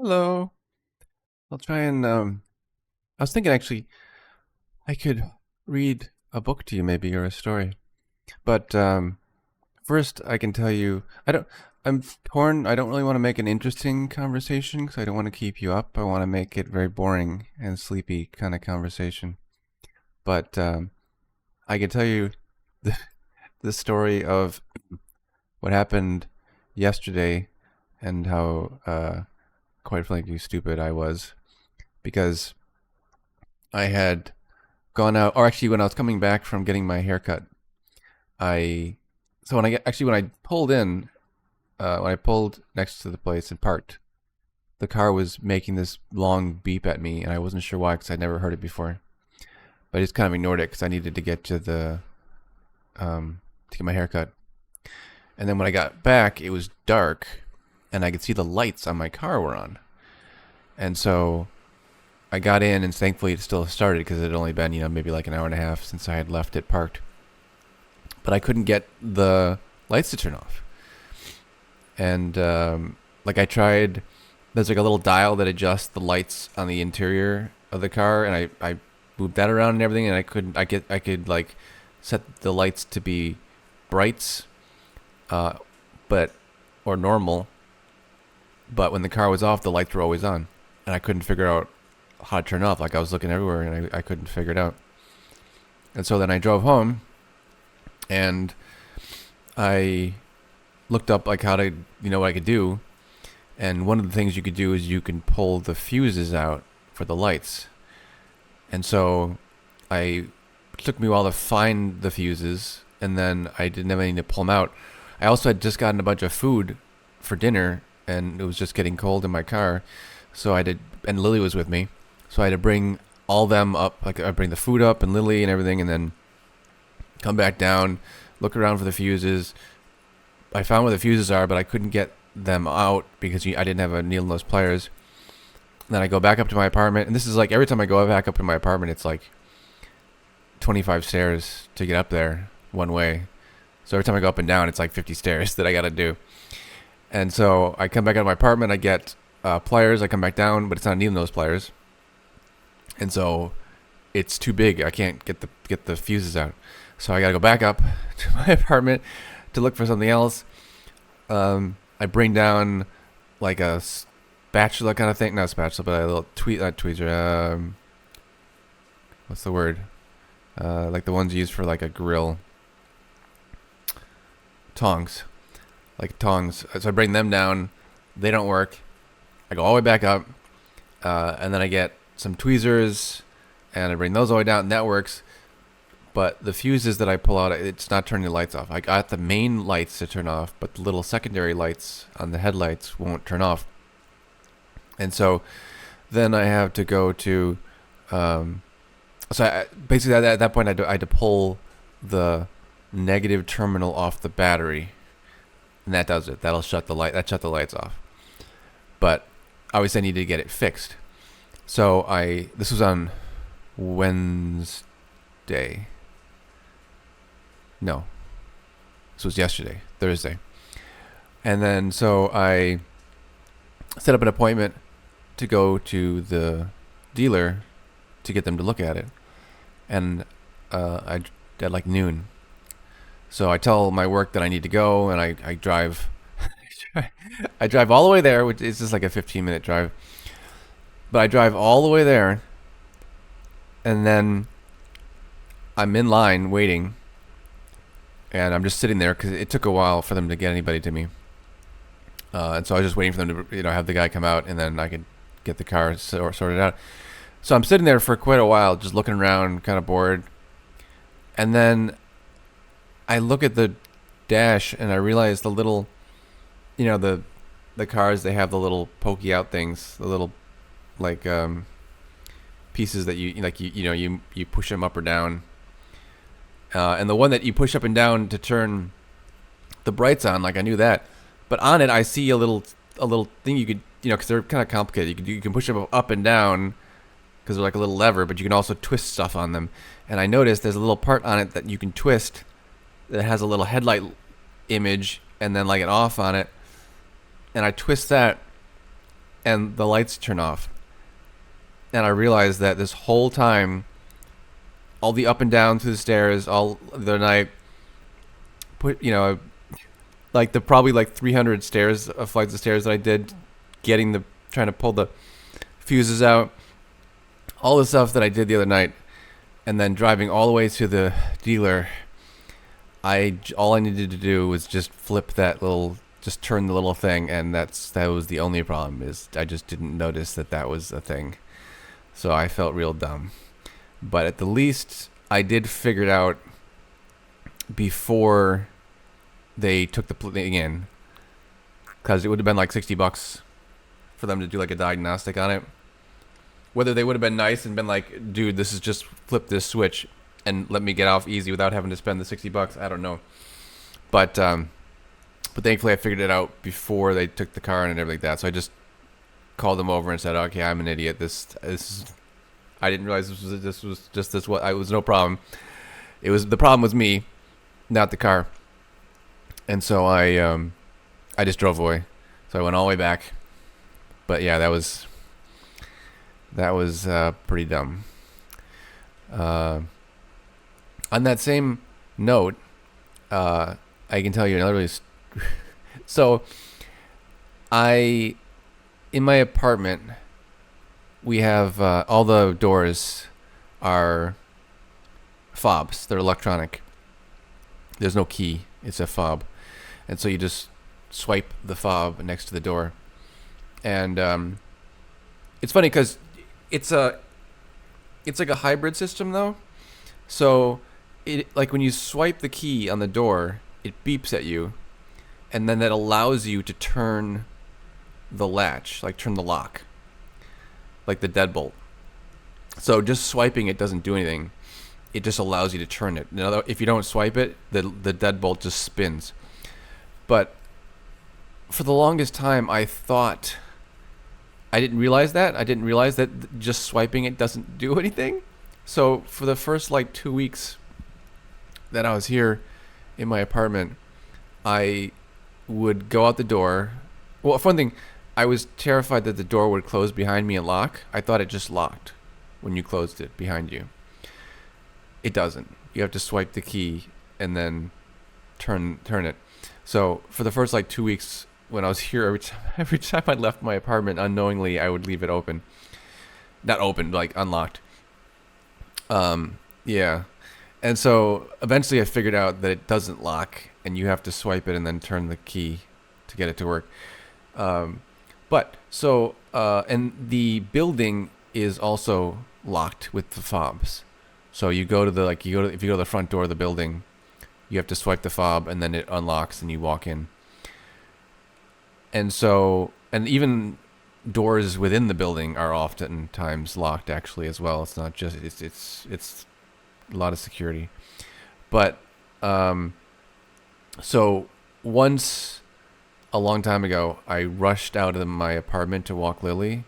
Hello. I'll try and I was thinking actually I could read a book to you maybe or a story. But first I can tell you I'm torn. I don't really want to make an interesting conversation cuz I don't want to keep you up. I want to make it very boring and sleepy kind of conversation. But I can tell you the the story of what happened yesterday and how quite frankly stupid I was because I had gone out, or actually, when I was coming back from getting my haircut, I so when I get actually when I pulled in, when I pulled next to the place and parked, the car was making this long beep at me, and I wasn't sure why because I'd never heard it before. But I just kind of ignored it because I needed to get to the to get my haircut. And then when I got back, it was dark, and I could see the lights on my car were on. And so I got in, and thankfully it still started because it had only been maybe like an hour and a half since I had left it parked. But I couldn't get the lights to turn off. And like I tried, there's like a little dial that adjusts the lights on the interior of the car, and I moved that around and everything, and I could like set the lights to be brights, but or normal. But when the car was off, the lights were always on, and I couldn't figure out how to turn off. Like I was looking everywhere, and I couldn't figure it out. And so then I drove home, and I looked up like how to what I could do, and one of the things you could do is you can pull the fuses out for the lights. And so I it took me a while to find the fuses, and then I didn't have any to pull them out. I also had just gotten a bunch of food for dinner, and it was just getting cold in my car, so I did. And Lily was with me, so I had to bring all them up. Like I bring the food up and Lily and everything, and then come back down, look around for the fuses. I found where the fuses are, but I couldn't get them out because I didn't have a needle nose pliers. Then I go back up to my apartment, and this is like every time I go back up to my apartment, it's like 25 stairs to get up there one way. So every time I go up and down, it's like 50 stairs that I got to do. And so I come back out of my apartment, I get pliers, I come back down, but it's not needle nose pliers, and so it's too big. I can't get the fuses out. So I got to go back up to my apartment to look for something else. I bring down like a spatula kind of thing, not a spatula, but a little tweezer. What's the word? Like the ones used for like a grill. Tongs, like tongs. So I bring them down. They don't work. I go all the way back up, and then I get some tweezers, and I bring those all the way down, and that works. But the fuses that I pull out, it's not turning the lights off. I got the main lights to turn off, but the little secondary lights on the headlights won't turn off. And so then I have to go to, basically at that point I had to pull the negative terminal off the battery, and that does it. That'll shut the light. That shut the lights off. But obviously I needed to get it fixed. So this was on Wednesday. No, this was yesterday, Thursday. And then so I set up an appointment to go to the dealer to get them to look at it. And I at like noon. So I tell my work that I need to go, and I drive. I drive all the way there, which is just like a 15-minute drive. But I drive all the way there, and then I'm in line waiting, and I'm just sitting there because it took a while for them to get anybody to me. And so I was just waiting for them to have the guy come out, and then I could get the car sorted out. So I'm sitting there for quite a while, just looking around, kind of bored. And then I look at the dash, and I realize the little, the cars, they have the little pokey out things, the little like pieces that you push them up or down. And the one that you push up and down to turn the brights on, like I knew that, but on it I see a little thing you could, because they're kind of complicated. You can push them up and down because they're like a little lever, but you can also twist stuff on them. And I noticed there's a little part on it that you can twist that has a little headlight image and then like an off on it. And I twist that, and the lights turn off. And I realized that this whole time, all the up and down through the stairs, all the night, like the probably like 300 flights of stairs that I did, trying to pull the fuses out, all the stuff that I did the other night, and then driving all the way to the dealer. All I needed to do was just just turn the little thing, and that was the only problem. Is I just didn't notice that was a thing, so I felt real dumb. But at the least, I did figure it out before they took the thing in, because it would have been like $60 for them to do like a diagnostic on it. Whether they would have been nice and been like, dude, this is just flip this switch and let me get off easy without having to spend the $60, I don't know. But thankfully I figured it out before they took the car in and everything like that. So I just called them over and said, okay, I'm an idiot. This is, I didn't realize this was just this. What I was no problem. The problem was me, not the car. And so I just drove away. So I went all the way back. But yeah, that was pretty dumb. On that same note, I can tell you another really. So, in my apartment, we have all the doors are fobs. They're electronic. There's no key. It's a fob, and so you just swipe the fob next to the door, and it's funny because it's like a hybrid system though. So it, like when you swipe the key on the door, it beeps at you, and then that allows you to turn the latch, like turn the lock, like the deadbolt. So just swiping it doesn't do anything. It just allows you to turn it. Now, if you don't swipe it, the deadbolt just spins. But for the longest time, I thought I didn't realize that. I didn't realize that just swiping it doesn't do anything. So for the first like 2 weeks that I was here in my apartment, I would go out the door. Well, for one thing, I was terrified that the door would close behind me and lock. I thought it just locked when you closed it behind you. It doesn't. You have to swipe the key and then turn it. So for the first like 2 weeks when I was here, every time I left my apartment unknowingly, I would leave it open. Not open, like unlocked. Yeah. And so eventually I figured out that it doesn't lock and you have to swipe it and then turn the key to get it to work. And the building is also locked with the fobs. So if you go to the front door of the building, you have to swipe the fob and then it unlocks and you walk in. And even doors within the building are oftentimes locked actually as well. It's not just it's a lot of security. But so once a long time ago, I rushed out of my apartment to walk Lily,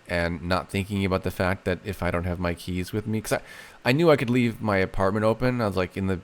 and not thinking about the fact that if I don't have my keys with me, because I knew I could leave my apartment open. I was like, in the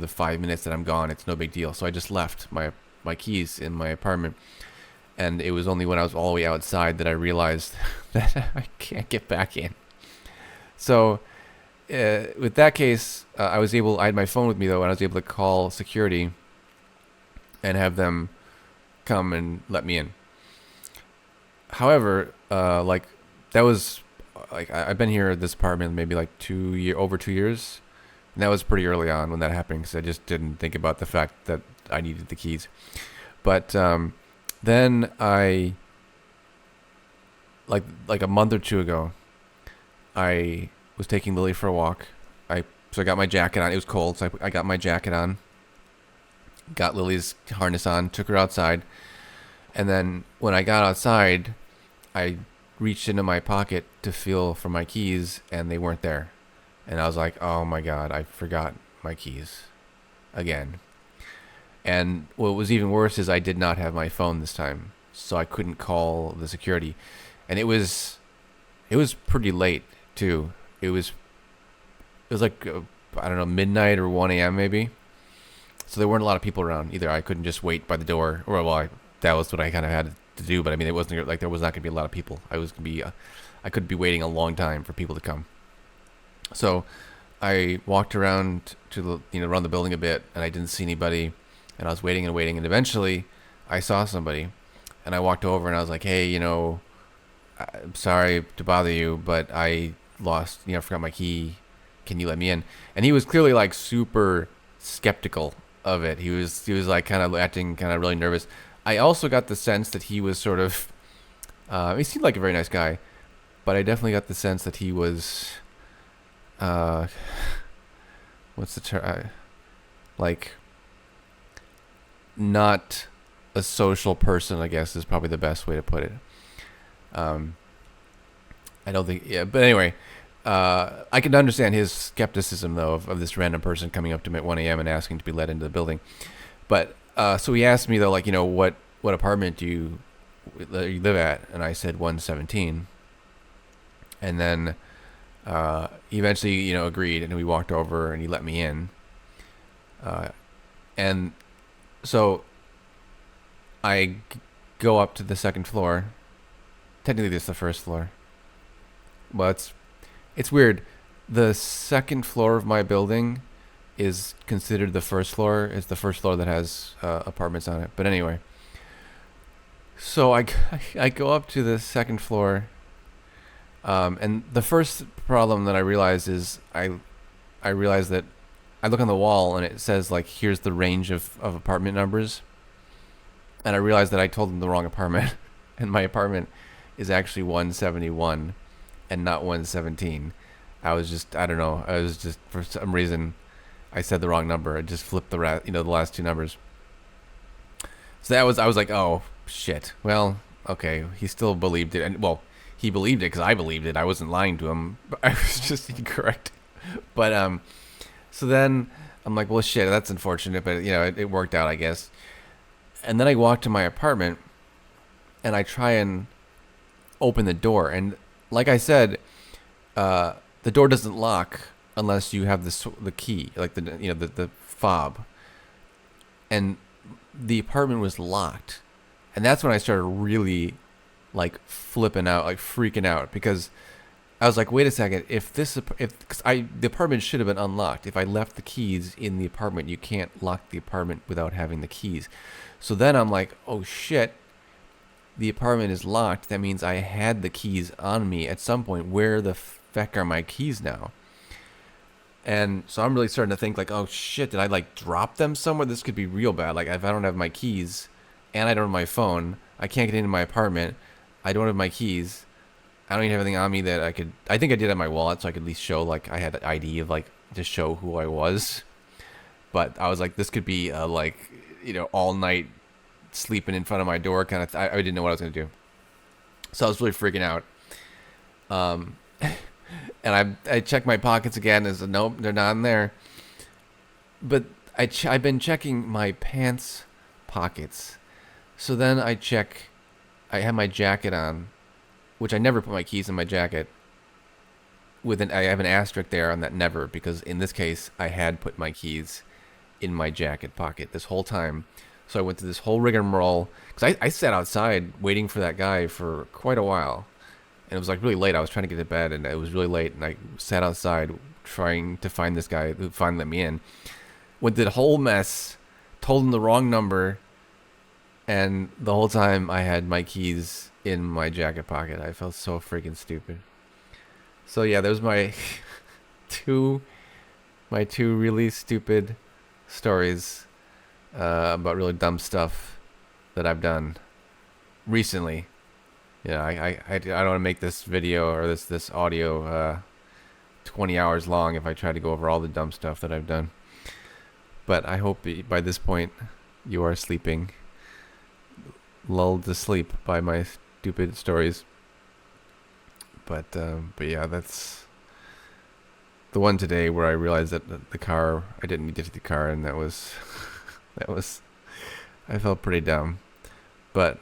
5 minutes that I'm gone, it's no big deal. So I just left my keys in my apartment, and it was only when I was all the way outside that I realized that I can't get back in. So with that case, I had my phone with me though, and I was able to call security and have them come and let me in. However, that was like I've been here at this apartment maybe like over 2 years, and that was pretty early on when that happened because I just didn't think about the fact that I needed the keys. But then I like a month or two ago, I was taking Lily for a walk. So I got my jacket on. It was cold, so I got my jacket on, got Lily's harness on, took her outside, and then when I got outside, I reached into my pocket to feel for my keys, and they weren't there. And I was like, oh my God, I forgot my keys again. And what was even worse is I did not have my phone this time, so I couldn't call the security. And it was pretty late too. It was like, I don't know, midnight or 1 a.m. maybe. So there weren't a lot of people around either. I couldn't just wait by the door, that was what I kind of had to do, but I mean, it wasn't like there was not going to be a lot of people. I could be waiting a long time for people to come. So I walked around to around the building a bit, and I didn't see anybody, and I was waiting and waiting, and eventually I saw somebody, and I walked over and I was like, hey, I'm sorry to bother you, but I forgot my key. Can you let me in? And he was clearly like super skeptical of it. He was like kind of acting kind of really nervous. I also got the sense that he was sort of, he seemed like a very nice guy, but I definitely got the sense that he was, what's the term? Like, not a social person, I guess, is probably the best way to put it. I don't think, yeah, but anyway, I can understand his skepticism, though, of this random person coming up to him at 1 a.m. and asking to be let into the building. But, so he asked me, though, like, what apartment do you live at? And I said 117. And then he eventually, agreed, and we walked over, and he let me in. And so I go up to the second floor. Technically, this is the first floor. Well, it's weird. The second floor of my building is considered the first floor. It's the first floor that has apartments on it. But anyway, so I go up to the second floor, and the first problem that I realize is I realize that I look on the wall and it says like here's the range of apartment numbers, and I realized that I told them the wrong apartment, and my apartment is actually 171 and not 117. I don't know. I was just, for some reason, I said the wrong number. I just flipped the last two numbers. So I was like, oh shit. Well, okay. He still believed it, and well, he believed it because I believed it. I wasn't lying to him. But I was just incorrect. But so then I'm like, well, shit. That's unfortunate, but it worked out, I guess. And then I walk to my apartment, and I try and open the door, and like I said, the door doesn't lock unless you have the key, like the fob. And the apartment was locked, and that's when I started really like flipping out, like freaking out, because I was like, wait a second, because the apartment should have been unlocked. If I left the keys in the apartment, you can't lock the apartment without having the keys. So then I'm like, oh shit. The apartment is locked. That means I had the keys on me at some point. Where the feck are my keys now? And so I'm really starting to think like, oh shit, did I like drop them somewhere? This could be real bad. Like if I don't have my keys and I don't have my phone, I can't get into my apartment. I don't have my keys. I don't even have anything on me that I think I did have my wallet, so I could at least show like I had an ID of like to show who I was. But I was like, this could be all night sleeping in front of my door kind of I didn't know what I was going to do, so I was really freaking out. And I checked my pockets again, and said nope, they're not in there. But I've been checking my pants pockets, so then I have my jacket on, which I never put my keys in my jacket. I have an asterisk there on that never, because in this case I had put my keys in my jacket pocket this whole time. So I went through this whole rigmarole, because I sat outside waiting for that guy for quite a while. And it was like really late. I was trying to get to bed, and it was really late. And I sat outside trying to find this guy who finally let me in. Went through the whole mess, told him the wrong number, and the whole time I had my keys in my jacket pocket. I felt so freaking stupid. So yeah, there's my two really stupid stories about really dumb stuff that I've done recently. I don't want to make this video or this audio 20 hours long if I try to go over all the dumb stuff that I've done. But I hope by this point you are sleeping, lulled to sleep by my stupid stories. But yeah, that's the one today where I realized that the car, I didn't need to get the car, and that was I felt pretty dumb. But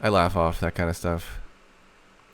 I laugh off that kind of stuff.